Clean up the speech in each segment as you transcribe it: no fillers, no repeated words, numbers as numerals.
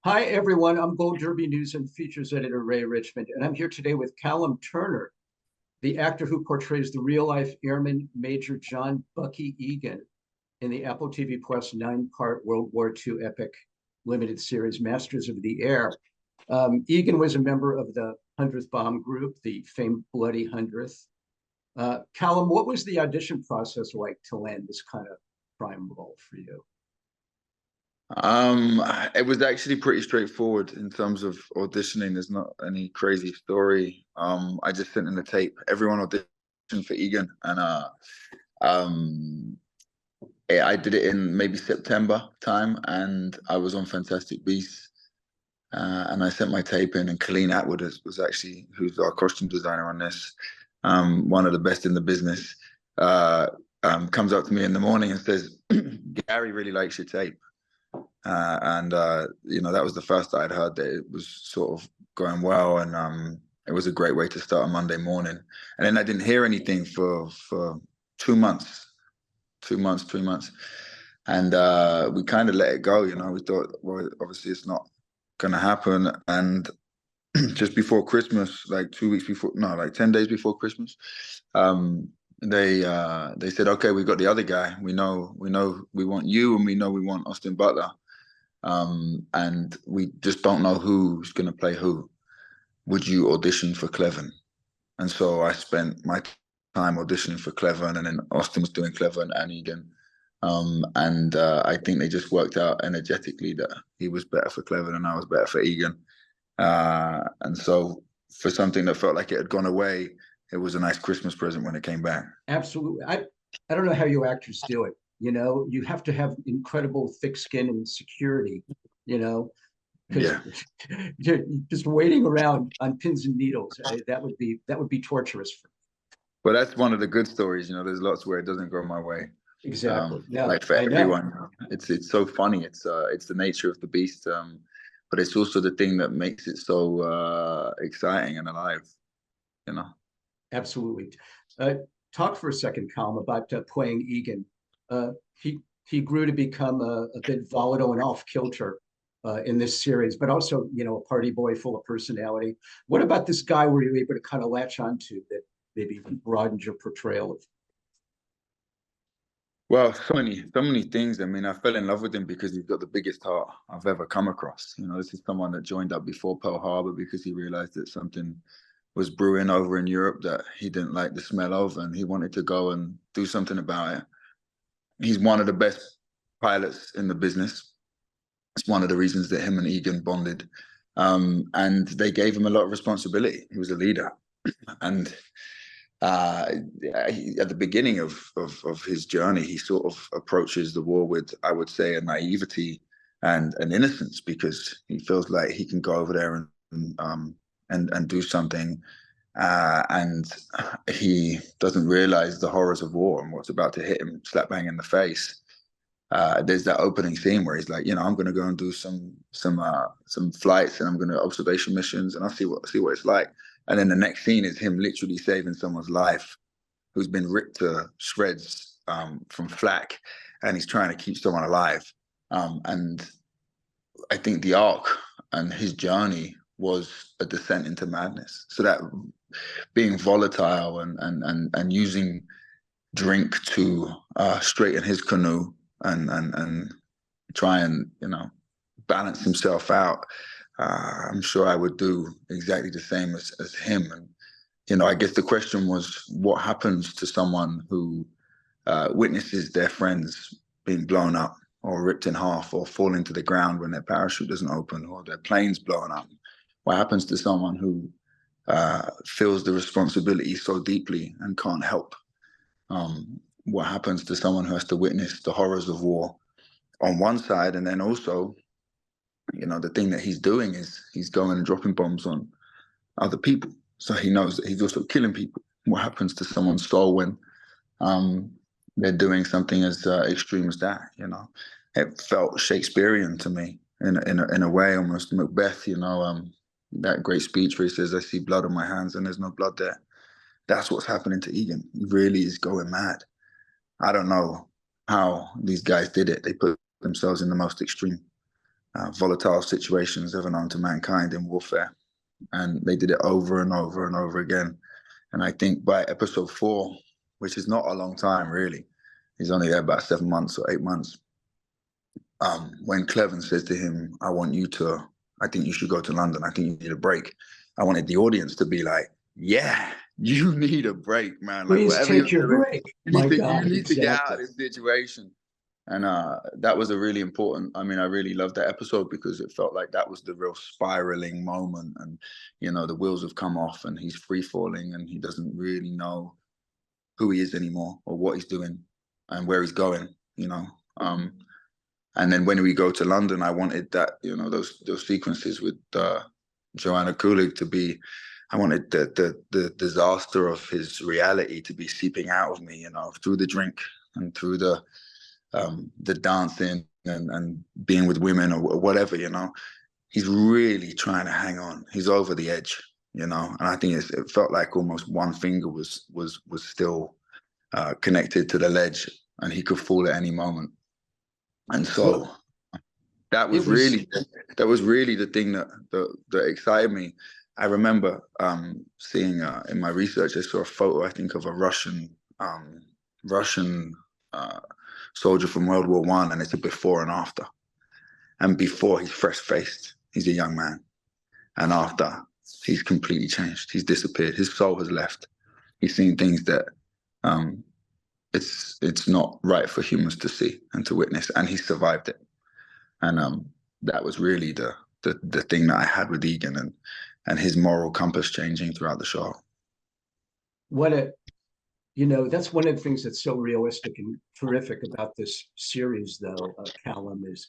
Hi, everyone. I'm Gold Derby News and Features Editor Ray Richmond, and I'm here today with Callum Turner, the actor who portrays the real-life Airman Major John Bucky Egan in the Apple TV Plus nine-part World War II epic limited series Masters of the Air. Egan was a member of the 100th Bomb Group, the famed Bloody 100th. Callum, what was the audition process like to land this kind of prime role for you? It was actually pretty straightforward in terms of auditioning. There's not any crazy story. I just sent in the tape. Everyone auditioned for Egan, and um, I did it in maybe September time, and I was on Fantastic Beasts, and I sent my tape in, and Colleen Atwood was actually, who's our costume designer on this, one of the best in the business, comes up to me in the morning and says, "Gary really likes your tape." That was the first I'd heard that it was sort of going well, and it was a great way to start a Monday morning. And then I didn't hear anything for 2 months, 2 months, 3 months, and we kind of let it go. We thought, well, obviously it's not going to happen. And just before Christmas, like 2 weeks before, no, like 10 days before Christmas, they said, okay, we got the other guy. We know we want you, and we know we want Austin Butler. And we just don't know who's going to play who. Would you audition for Cleven? And so I spent my time auditioning for Cleven, and then Austin was doing Cleven and Egan. I think they just worked out energetically that he was better for Cleven and I was better for Egan. And so for something that felt like it had gone away, it was a nice Christmas present when it came back. Absolutely. I don't know how you actors do it. You have to have incredible thick skin and security, because Yeah. you're just waiting around on pins and needles. That would be torturous for me. Well, that's one of the good stories. There's lots where it doesn't go my way. Exactly. Yeah, Like for I know. everyone, it's so funny. It's the nature of the beast, but it's also the thing that makes it so exciting and alive. You know. Absolutely. Talk for a second, Calum, about playing Egan. Uh, he grew to become a bit volatile and off kilter in this series, but also, a party boy full of personality. What about this guy were you able to kind of latch onto that maybe broadened your portrayal of? Well, so many things. I mean, I fell in love with him because he's got the biggest heart I've ever come across. This is someone that joined up before Pearl Harbor because he realized that something was brewing over in Europe that he didn't like the smell of, and he wanted to go and do something about it. He's one of the best pilots in the business. It's one of the reasons that him and Egan bonded. And they gave him a lot of responsibility. He was a leader. And at the beginning of his journey, he sort of approaches the war with, I would say, a naivety and an innocence, because he feels like he can go over there and do something. And he doesn't realize the horrors of war and what's about to hit him slap bang in the face. There's that opening scene where he's like, I'm going to go and do some flights, and I'm going to observation missions, and I'll see what it's like. And then the next scene is him literally saving someone's life who's been ripped to shreds from flak, and he's trying to keep someone alive. And I think the arc and his journey was a descent into madness. So that being volatile and using drink to straighten his canoe and try and balance himself out. I'm sure I would do exactly the same as him. And I guess the question was, what happens to someone who witnesses their friends being blown up or ripped in half or falling to the ground when their parachute doesn't open or their plane's blown up? What happens to someone who feels the responsibility so deeply and can't help? What happens to someone who has to witness the horrors of war on one side, and then also, the thing that he's doing is he's going and dropping bombs on other people. So he knows that he's also killing people. What happens to someone's soul when they're doing something as extreme as that? It felt Shakespearean to me in a way, almost Macbeth. That great speech where he says, "I see blood on my hands, and there's no blood there." That's what's happening to Egan. He really is going mad. I don't know how these guys did it. They put themselves in the most extreme volatile situations ever known to mankind in warfare. And they did it over and over and over again. And I think by episode 4, which is not a long time really, he's only there about 7 months or 8 months. When Clevin says to him, I think you should go to London. I think you need a break. I wanted the audience to be like, yeah, you need a break, man. Like Please whatever take you're your doing, break. My God, you need to get out exactly. of this situation. And that was a really important, I mean, I really loved that episode because it felt like that was the real spiraling moment. And, you know, the wheels have come off and he's free falling and he doesn't really know who he is anymore or what he's doing and where he's going, you know. And then when we go to London, I wanted that, you know, those sequences with Joanna Kulig to be, I wanted the disaster of his reality to be seeping out of me, you know, through the drink and through the dancing and being with women or whatever, you know. He's really trying to hang on. He's over the edge, you know. And I think it felt like almost one finger was still connected to the ledge, and he could fall at any moment. And so that was really the thing that excited me. I remember seeing in my research, I saw a photo, I think, of a Russian soldier from World War I, and it's a before and after. And before, he's fresh-faced, he's a young man, and after, he's completely changed. He's disappeared. His soul has left. He's seen things that it's not right for humans to see and to witness, and he survived it. And that was really the thing that I had with Egan and his moral compass changing throughout the show. That's one of the things that's so realistic and terrific about this series, though, Callum, is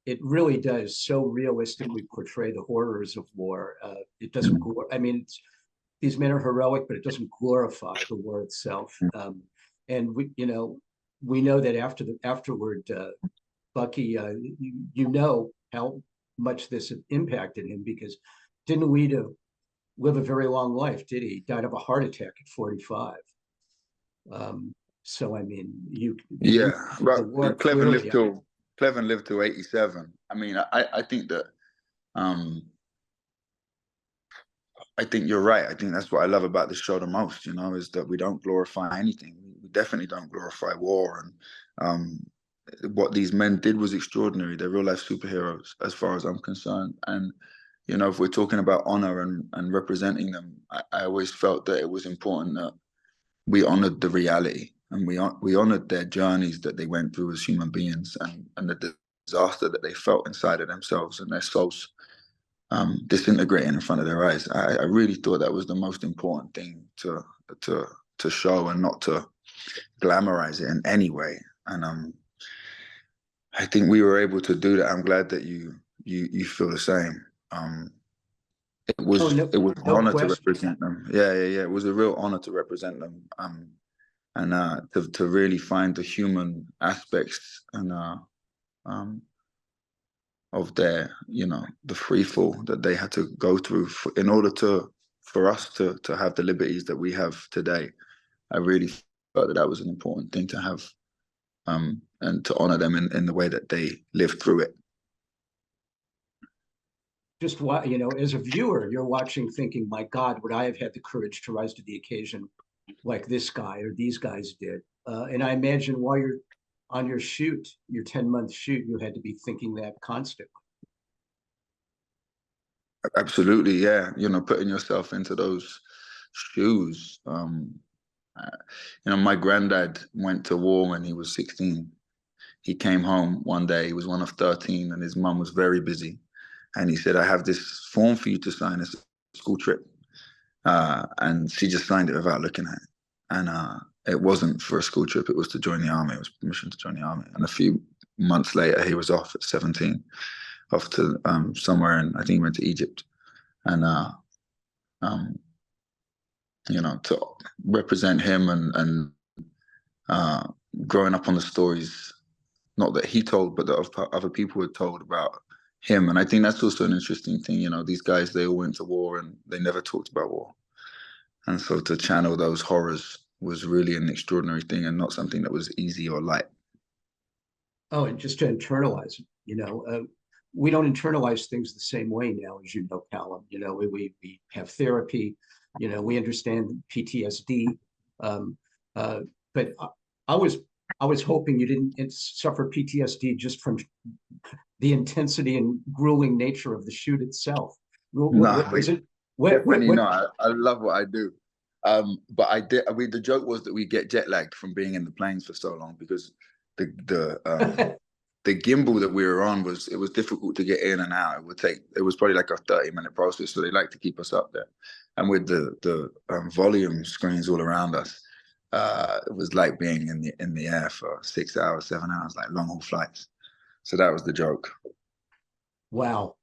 it really does so realistically portray the horrors of war. It doesn't, these men are heroic, but it doesn't glorify the war itself. And we know that afterward, Bucky, you know how much this impacted him, because didn't Weeda live a very long life, did he? Died of a heart attack at 45. So I mean, but Clevin lived till 87. I mean, I think that I think you're right. I think that's what I love about this show the most, you know, is that we don't glorify anything. We definitely don't glorify war. And what these men did was extraordinary. They're real life superheroes as far as I'm concerned. And, you know, if we're talking about honor and representing them, I always felt that it was important that we honored the reality and we honored their journeys that they went through as human beings and the disaster that they felt inside of themselves and their souls disintegrating in front of their eyes. I really thought that was the most important thing to show and not to glamorize it in any way. And I think we were able to do that. I'm glad that you feel the same. It was an honor to represent them. Yeah. It was a real honor to represent them. And to really find the human aspects and of their, you know, the free fall that they had to go through in order for us to have the liberties that we have today. I really felt that was an important thing to have, and to honor them in the way that they lived through it. Just what, as a viewer, you're watching thinking, my God, would I have had the courage to rise to the occasion like this guy or these guys did? And I imagine while you're on your shoot, your 10-month shoot, you had to be thinking that constantly. Absolutely, yeah. You know, putting yourself into those shoes. My granddad went to war when he was 16. He came home one day, he was one of 13, and his mum was very busy. And he said, I have this form for you to sign, it's a school trip. And she just signed it without looking at it. And it wasn't for a school trip, it was to join the army. It was permission to join the army. And a few months later, he was off at 17, off to somewhere, and I think he went to Egypt. And, to represent him and growing up on the stories, not that he told, but that other people had told about him. And I think that's also an interesting thing. These guys, they all went to war and they never talked about war. And so to channel those horrors was really an extraordinary thing and not something that was easy or light. Oh, and just to internalize it, we don't internalize things the same way now, as you know, Callum. You know, we have therapy. You know, we understand PTSD. Um, uh, but I was I was hoping you didn't suffer PTSD just from the intensity and grueling nature of the shoot itself. What No, was it? What definitely what? not. I love what I do. But the joke was that we get jet lagged from being in the planes for so long because the gimbal that we were on it was difficult to get in and out. It was probably like a 30-minute process. So they like to keep us up there. And with the volume screens all around us, it was like being in the air for 6 hours, 7 hours, like long haul flights. So that was the joke. Wow.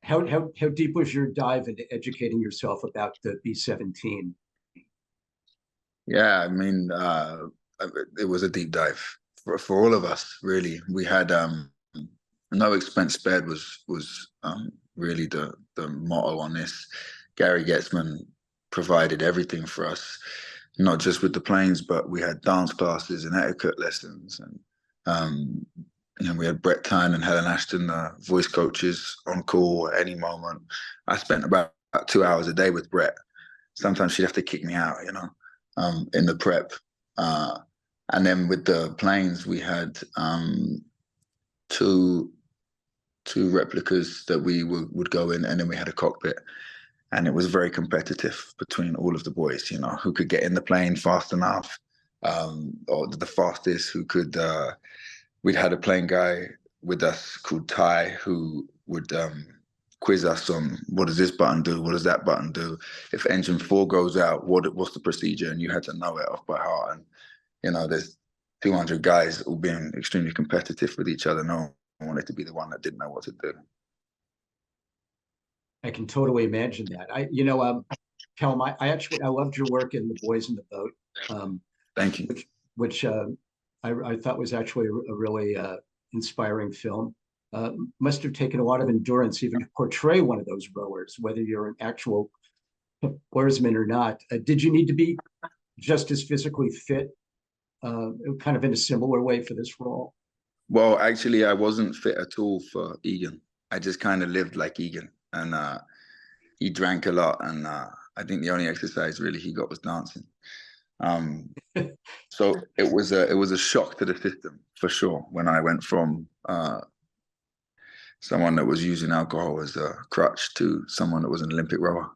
How deep was your dive into educating yourself about the B-17? Yeah, I mean, it was a deep dive for all of us, really. We had no expense spared was really the motto on this. Gary Getzman provided everything for us, not just with the planes, but we had dance classes and etiquette lessons, and we had Brett Tyne and Helen Ashton, the voice coaches, on call at any moment. I spent about 2 hours a day with Brett. Sometimes she'd have to kick me out, in the prep. And then with the planes, we had two replicas that we would go in, and then we had a cockpit. And it was very competitive between all of the boys, who could get in the plane fast enough, or the fastest, who could. We'd had a plane guy with us called Ty, who would quiz us on what does this button do, what does that button do. If engine 4 goes out, what's the procedure? And you had to know it off by heart. And there's 200 guys all being extremely competitive with each other. No one wanted to be the one that didn't know what to do. I can totally imagine that. Callum, I loved your work in The Boys in the Boat. Thank you. Which I thought was actually a really inspiring film. Must have taken a lot of endurance even to portray one of those rowers, whether you're an actual oarsman or not. Did you need to be just as physically fit, kind of in a similar way for this role? Well, actually, I wasn't fit at all for Egan. I just kind of lived like Egan, and he drank a lot, and I think the only exercise really he got was dancing. So it was a shock to the system for sure when I went from someone that was using alcohol as a crutch to someone that was an Olympic rower.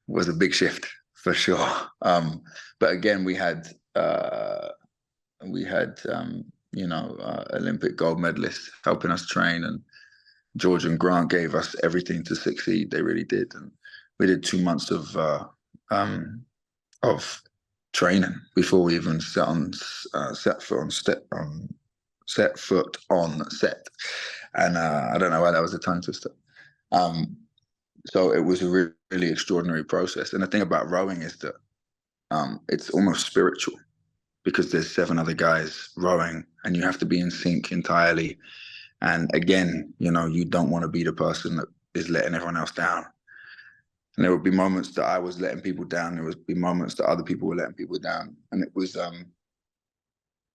It was a big shift for sure. But again, we had Olympic gold medalists helping us train, and George and Grant gave us everything to succeed. They really did, and we did 2 months of training before we even set foot on set. And I don't know why that was a tongue twister. So it was a really, really extraordinary process. And the thing about rowing is that it's almost spiritual, because there's 7 other guys rowing and you have to be in sync entirely. And again, you don't want to be the person that is letting everyone else down. And there would be moments that I was letting people down. There would be moments that other people were letting people down. And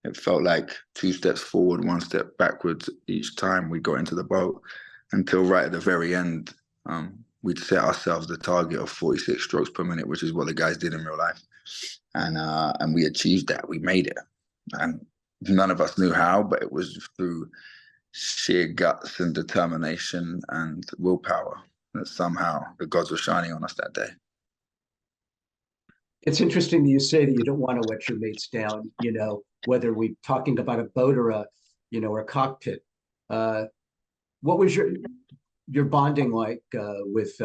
it felt like 2 steps forward, 1 step backwards each time we got into the boat, until right at the very end, we'd set ourselves the target of 46 strokes per minute, which is what the guys did in real life. And we achieved that. We made it. And none of us knew how, but it was through sheer guts and determination and willpower that somehow the gods were shining on us that day. It's interesting that you say that you don't want to let your mates down, whether we're talking about a boat or or a cockpit. What was your bonding like with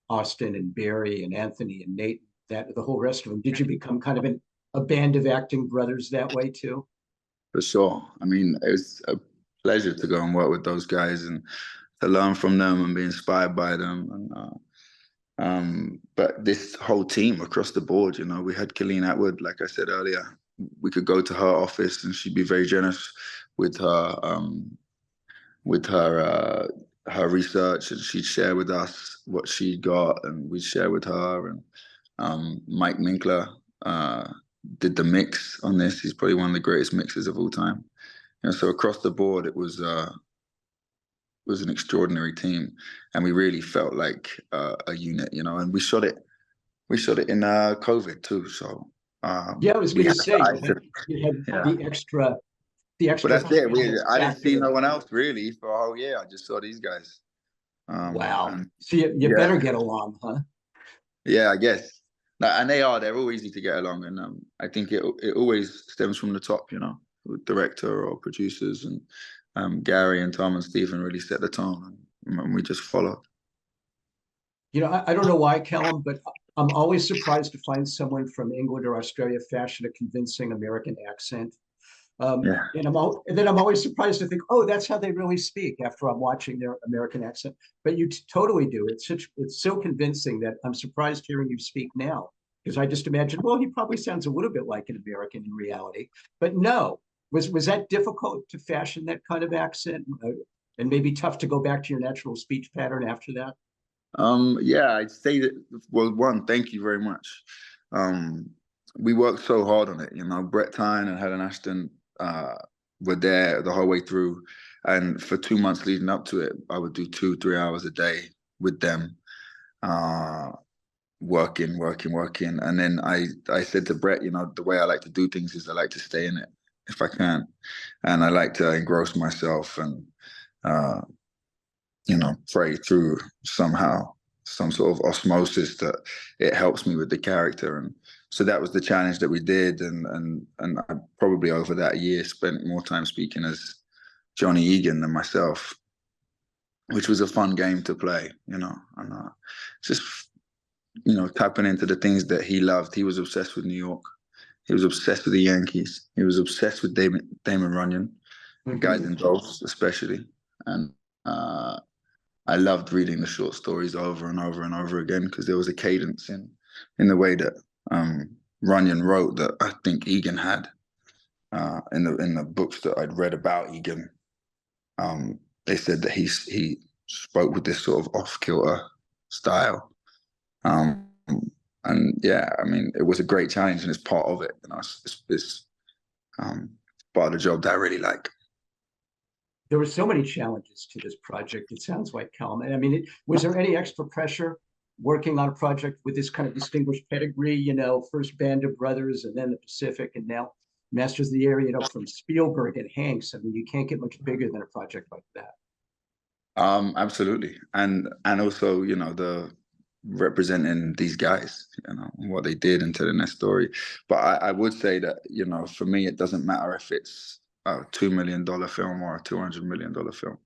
Austin and Barry and Anthony and Nate, the whole rest of them? Did you become kind of a band of acting brothers that way too? For sure. I mean, it was a pleasure to go and work with those guys and to learn from them and be inspired by them. And but this whole team across the board, we had Colleen Atwood, like I said earlier. We could go to her office and she'd be very generous with her research, and she'd share with us what she got, and we'd share with her. And Mike Minkler did the mix on this. He's probably one of the greatest mixers of all time. So across the board, it was was an extraordinary team, and we really felt like a unit, you know. And we shot it in COVID too, so Yeah, I was we going to had say to, you had yeah. the But extra that's it. I didn't see factor. no one else really for a whole year. I just saw these guys. Wow. And So you yeah, better get along, huh? yeah, I guess. And they're all easy to get along. And I think it always stems from the top, you know, with director or producers. And Gary and Tom and Stephen really set the tone, and we just followed. You know, I don't know why, Callum, but I'm always surprised to find someone from England or Australia fashion a convincing American accent. Yeah. And then I'm always surprised to think, oh, that's how they really speak after I'm watching their American accent. But you totally do. It's so convincing that I'm surprised hearing you speak now, because I just imagine, well, he probably sounds a little bit like an American in reality. But no, was that difficult to fashion that kind of accent, and maybe tough to go back to your natural speech pattern after that? Yeah, I'd say that. Well, one, thank you very much. Um, we worked so hard on it, you know. Brett Tyne and Helen Ashton were there the whole way through, and for 2 months leading up to it, I would do 2-3 hours a day with them, uh, working, and then I said to Brett, you know, the way I like to do things is I like to stay in it if I can, and I like to engross myself and uh, you know, pray through somehow, some sort of osmosis that it helps me with the character. And so that was the challenge that we did. And I probably over that year spent more time speaking as Johnny Egan than myself, which was a fun game to play, you know, and just, you know, tapping into the things that he loved. He was obsessed with New York. He was obsessed with the Yankees. He was obsessed with Damon Runyon, guys in Dolphs especially. And I loved reading the short stories over and over and over again because there was a cadence in the way that Runyon wrote that I think Egan had in the books that I'd read about Egan. They said that he spoke with this sort of off-kilter style, and yeah, I mean, it was a great challenge, and it's part of it. You know, it's part of the job that I really like. There were so many challenges to this project. It sounds like, Callum. I mean, was there any extra pressure working on a project with this kind of distinguished pedigree? You know, first Band of Brothers, and then the Pacific, and now Masters of the Air. You know, from Spielberg and Hanks. I mean, you can't get much bigger than a project like that. Absolutely, and also, you know, the representing these guys, you know, what they did and telling their story. But I would say that, you know, for me, it doesn't matter if it's a $2 million film or a $200 million film.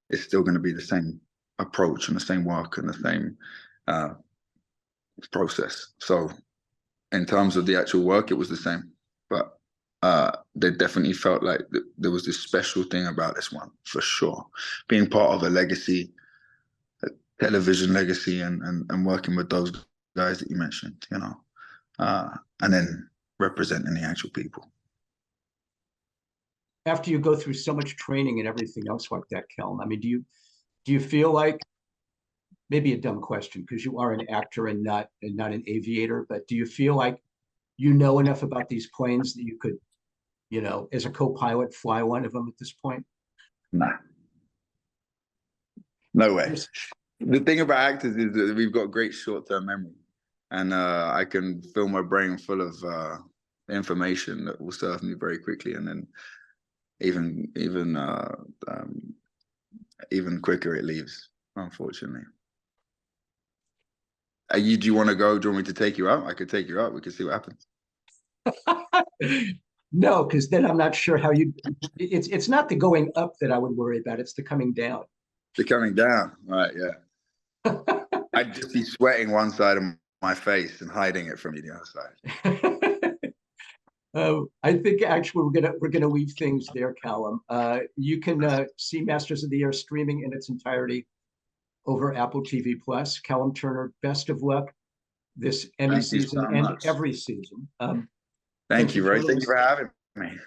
It's still going to be the same approach and the same work and the same process. So in terms of the actual work, it was the same. But they definitely felt like there was this special thing about this one, for sure. Being part of a legacy, a television legacy, and working with those guys that you mentioned, you know, and then representing the actual people. After you go through so much training and everything else like that, Callum, I mean, do you feel like, maybe a dumb question because you are an actor and not an aviator, but do you feel like you know enough about these planes that you could, you know, as a co-pilot, fly one of them at this point? Nah, no way. The thing about actors is that we've got great short-term memory, and I can fill my brain full of information that will serve me very quickly, and then even quicker it leaves, unfortunately. Do you want to go? Do you want me to take you out? I could take you out. We could see what happens. No, because then I'm not sure how you. It's not the going up that I would worry about. It's the coming down. The coming down, right? Yeah. I'd just be sweating one side of my face and hiding it from you the other side. I think actually we're gonna leave things there, Callum. You can see Masters of the Air streaming in its entirety over Apple TV Plus. Callum Turner, best of luck this Emmy season and every season. Thank you, Ray. Thank you for having me.